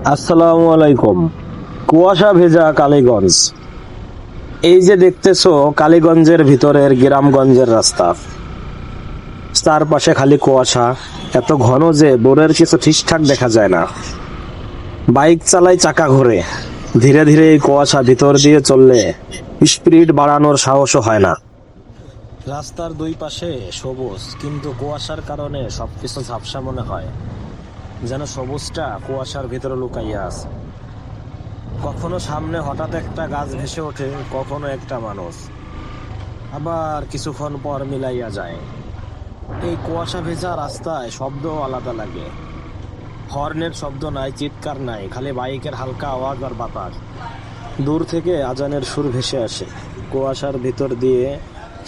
আসসালামু আলাইকুম। কুয়াশা ভেজা কালীগঞ্জ। এই যে দেখতেছো কালীগঞ্জের ভিতরের গ্রামগঞ্জের রাস্তা, চারপাশে খালি কুয়াশা, এত ঘন যে দূরের কিছু ঠিকঠাক দেখা যায় না। বাইক চালাই চাকা ঘোরে, ধীরে ধীরে এই কুয়াশা ভিতর দিয়ে চললে স্পিড বাড়ানোর সাহসও হয় না। রাস্তার দুই পাশে সবুজ, কিন্তু কুয়াশার কারণে সবকিছু ঝাপসা মনে হয়, যেন সবুজটা কুয়াশার ভিতরে লুকাইয়া আছে। কখনো সামনে হঠাৎ একটা গাছ ভেসে ওঠে, কখনো একটা মানুষ, আবার কিছুক্ষণ পর মিলাইয়া যায়। এই কুয়াশা ভেজা রাস্তায় শব্দ আলাদা লাগে। হর্নের শব্দ নাই, চিৎকার নাই, খালি বাইকের হালকা আওয়াজ আর বাতাস। দূর থেকে আজানের সুর ভেসে আসে, কুয়াশার ভিতর দিয়ে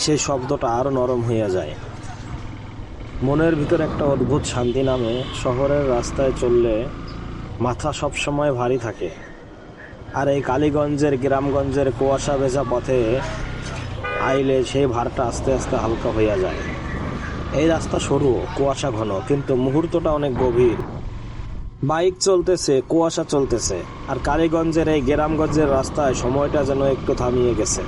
সেই শব্দটা আরো নরম হইয়া যায়। মনের ভিতর একটা অদ্ভুত শান্তি নামে। শহরের রাস্তায় চললে মাথা সবসময় ভারী থাকে, আর এই কালীগঞ্জের গ্রামগঞ্জের কুয়াশা ভেজা পথে আইলে সেই ভারটা আস্তে আস্তে হালকা হইয়া যায়। এই রাস্তা সরু, কুয়াশা ঘন, কিন্তু মুহূর্তটা অনেক গভীর। বাইক চলতেছে, কুয়াশা চলতেছে, আর কালীগঞ্জের এই গ্রামগঞ্জের রাস্তায় সময়টা যেন একটু থামিয়ে গেছে।